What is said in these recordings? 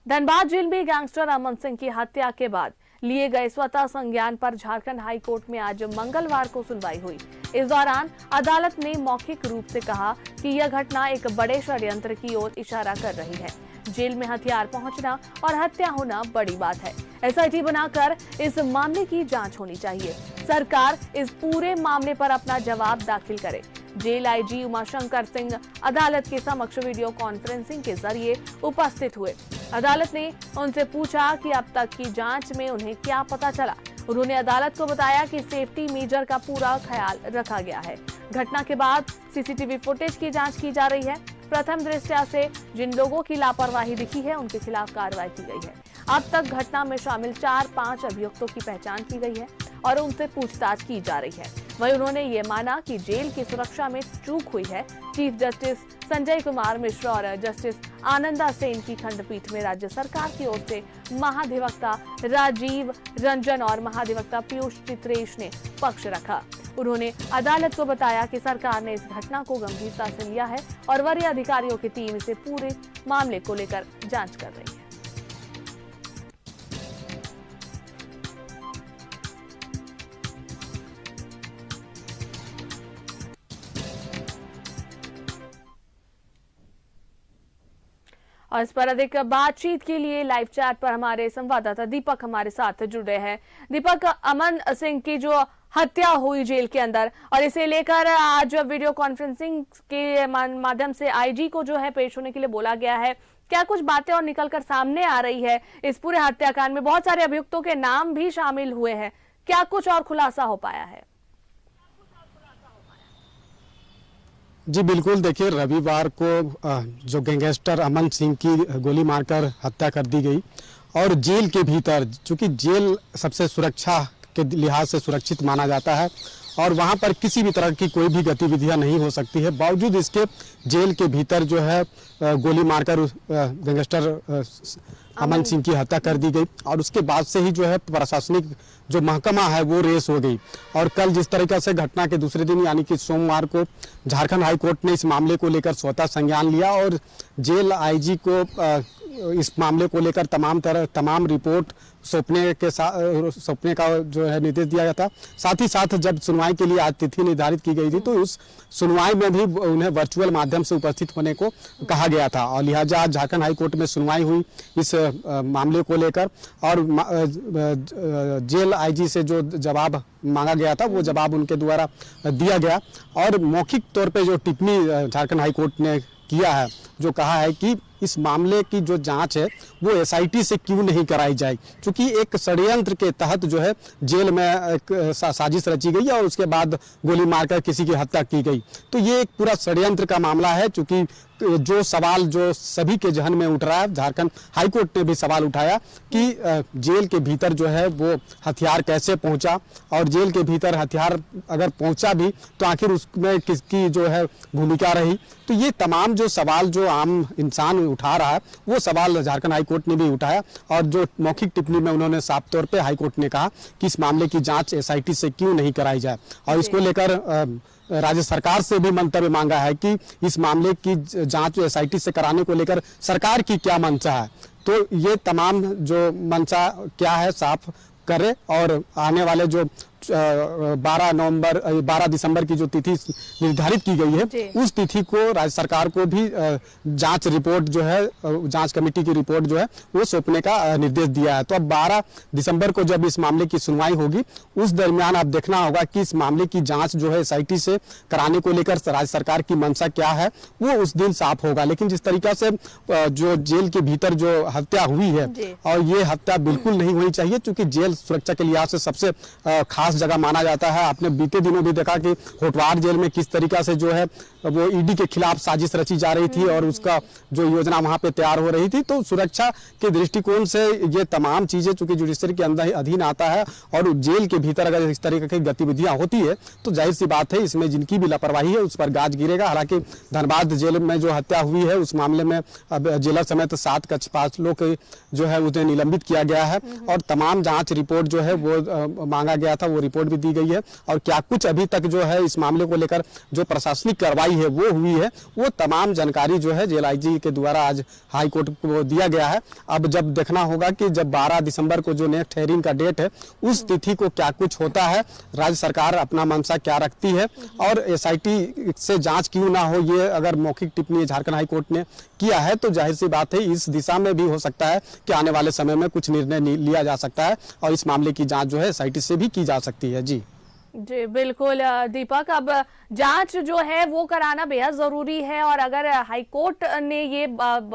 Dhanbad jail में gangster Aman Singh की हत्या के बाद लिए गए स्वतः संज्ञान पर झारखंड हाई कोर्ट में आज मंगलवार को सुनवाई हुई। इस दौरान अदालत ने मौखिक रूप से कहा कि यह घटना एक बड़े षड्यंत्र की ओर इशारा कर रही है। जेल में हथियार पहुंचना और हत्या होना बड़ी बात है। एसआईटी बनाकर इस मामले की जांच होनी चाहिए। सरकार इस पूरे मामले पर अपना जवाब दाखिल करे। जेल आईजी उमाशंकर सिंह अदालत के समक्ष वीडियो कॉन्फ्रेंसिंग के जरिए उपस्थित हुए। अदालत ने उनसे पूछा कि अब तक की जांच में उन्हें क्या पता चला। उन्होंने अदालत को बताया कि सेफ्टी मेजर का पूरा ख्याल रखा गया है। घटना के बाद सीसीटीवी फुटेज की जांच की जा रही है। प्रथम दृष्टया से जिन लोगों की लापरवाही दिखी है उनके खिलाफ कार्रवाई की गई है। अब तक घटना में शामिल 4-5 अभियुक्तों की पहचान की गई है और उनसे पूछताछ की जा रही है। वहीं उन्होंने ये माना कि जेल की सुरक्षा में चूक हुई है। चीफ जस्टिस संजय कुमार मिश्र और जस्टिस आनंदा सेन की खंडपीठ में राज्य सरकार की ओर से महाधिवक्ता राजीव रंजन और महाधिवक्ता पीयूष चित्रेश ने पक्ष रखा। उन्होंने अदालत को बताया कि सरकार ने इस घटना को गंभीरता से लिया है और वरीय अधिकारियों की टीम इसे पूरे मामले को लेकर जांच कर रही है। और इस पर अधिक बातचीत के लिए लाइव चैट पर हमारे संवाददाता दीपक हमारे साथ जुड़ रहे हैं। दीपक, अमन सिंह की जो हत्या हुई जेल के अंदर और इसे लेकर आज वीडियो कॉन्फ्रेंसिंग के माध्यम से आईजी को जो है पेश होने के लिए बोला गया है, क्या कुछ बातें और निकलकर सामने आ रही है? इस पूरे हत्याकांड में बहुत सारे अभियुक्तों के नाम भी शामिल हुए हैं, क्या कुछ और खुलासा हो पाया है? जी बिल्कुल, देखिए रविवार को जो गैंगस्टर अमन सिंह की गोली मारकर हत्या कर दी गई और जेल के भीतर, चूंकि जेल सबसे सुरक्षा के लिहाज से सुरक्षित माना जाता है और वहां पर किसी भी तरह की कोई भी गतिविधियां नहीं हो सकती है, बावजूद इसके जेल के भीतर जो है गोली मारकर गैंगस्टर अमन सिंह की हत्या कर दी गई और उसके बाद से ही जो है प्रशासनिक जो महकमा है वो रेस हो गई। और कल जिस तरीके से घटना के दूसरे दिन यानी कि सोमवार को झारखंड हाई कोर्ट ने इस मामले को लेकर स्वतः संज्ञान लिया और जेल आईजी को इस मामले को लेकर तमाम रिपोर्ट सौंपने का जो है निर्देश दिया गया था। साथ ही साथ जब सुनवाई के लिए आज तिथि निर्धारित की गई थी तो उस सुनवाई में भी उन्हें वर्चुअल माध्यम से उपस्थित होने को कहा गया था और लिहाजा आज झारखंड हाई कोर्ट में सुनवाई हुई इस मामले को लेकर और जेल आईजी से जो जवाब मांगा गया था वो जवाब उनके द्वारा दिया गया और मौखिक तौर पे जो टिप्पणी झारखंड हाई कोर्ट ने किया है, जो कहा है कि इस मामले की जो जांच है वो एसआईटी से क्यों नहीं कराई जाए, क्योंकि एक षड्यंत्र के तहत जो है जेल में एक साजिश रची गई और उसके बाद गोली मारकर किसी की हत्या की गई। तो ये एक पूरा षड्यंत्र का मामला है, क्योंकि जो सवाल जो सभी के जहन में उठ रहा है, झारखंड हाईकोर्ट ने भी सवाल उठाया कि जेल के भीतर जो है वो हथियार कैसे पहुंचा और जेल के भीतर हथियार अगर पहुंचा भी तो आखिर उसमें किसकी जो है भूमिका रही। तो ये तमाम जो सवाल जो आम इंसान उठा रहा है वो सवाल झारखंड हाईकोर्ट ने भी उठाया और जो मौखिक टिप्पणी में उन्होंने साफ तौर पे हाईकोर्ट ने कहा कि इस मामले की जांच एसआईटी से क्यों नहीं कराई जाए और इसको लेकर राज्य सरकार से भी मंतव्य मांगा है कि इस मामले की जांच एसआईटी से कराने को लेकर सरकार की क्या मंशा है। तो ये तमाम जो मंशा क्या है साफ करे और आने वाले जो 12 दिसंबर की जो तिथि निर्धारित की गई है उस तिथि को राज्य सरकार को भी जांच रिपोर्ट जो है, जांच कमेटी की रिपोर्ट जो है वो सौंपने का निर्देश दिया है। तो अब 12 दिसंबर को जब इस मामले की सुनवाई होगी उस दरमियान आप देखना होगा कि इस मामले की जांच जो है एसआईटी से कराने को लेकर राज्य सरकार की मंशा क्या है वो उस दिन साफ होगा। लेकिन जिस तरीका से जो जेल के भीतर जो हत्या हुई है और ये हत्या बिल्कुल नहीं होनी चाहिए, क्योंकि जेल सुरक्षा के लिहाज से सबसे खास जगह माना जाता है। आपने बीते दिनों भी देखा कि होटवार जेल में किस तरीका से जो है वो ईडी के खिलाफ साजिश रची जा रही थी और उसका जो योजना वहां पे तैयार हो रही थी। तो सुरक्षा के दृष्टिकोण से ये तमाम चीजें चूंकि जुडिशरी के अंदर अधीन आता है और जेल के भीतर अगर इस तरीके की गतिविधियां होती है तो जाहिर सी बात है इसमें जिनकी भी लापरवाही है उस पर गाज गिरेगा। हालांकि धनबाद जेल में जो हत्या हुई है उस मामले में अब जेलर समेत 7 कक्षपालों को जो है उन्हें निलंबित किया गया है और तमाम जांच रिपोर्ट जो है वो मांगा गया था वो रिपोर्ट भी दी गई है और क्या कुछ अभी तक जो है इस मामले को लेकर जो प्रशासनिक कार्रवाई है वो हुई है, वो तमाम जानकारी जो है जेल आईजी के द्वारा आज हाई कोर्ट को दिया गया है। अब जब देखना होगा कि जब 12 दिसंबर को जो नेक्स्ट हेयरिंग का डेट है उस तिथि को क्या कुछ होता है, राज्य सरकार अपना मंशा क्या रखती है और एसआईटी से जांच क्यों ना हो, ये अगर मौखिक टिप्पणी झारखंड हाई कोर्ट ने किया है तो जाहिर सी बात है इस दिशा में भी हो सकता है कि आने वाले समय में कुछ निर्णय लिया जा सकता है और इस मामले की जांच जो है एसआईटी से भी की जा सकती है। जी बिल्कुल दीपक, अब जांच जो है वो कराना बेहद जरूरी है और अगर हाईकोर्ट ने ये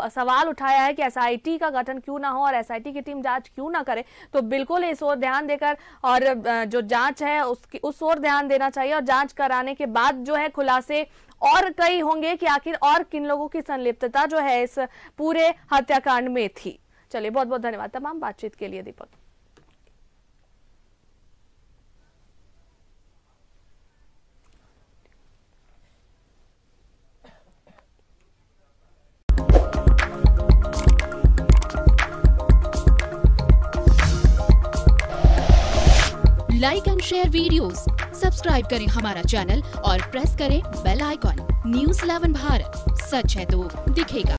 सवाल उठाया है कि एसआईटी का गठन क्यों ना हो और एसआईटी की टीम जांच क्यों ना करे, तो बिल्कुल इस ओर ध्यान देकर और जो जांच है उस ओर ध्यान देना चाहिए और जांच कराने के बाद जो है खुलासे और कई होंगे कि आखिर और किन लोगों की संलिप्तता जो है इस पूरे हत्याकांड में थी। चलिए, बहुत बहुत धन्यवाद तमाम बातचीत के लिए Deepak. Like and share videos, subscribe करें हमारा चैनल और प्रेस करें बेल आइकॉन। न्यूज़ 11 भारत, सच है तो दिखेगा।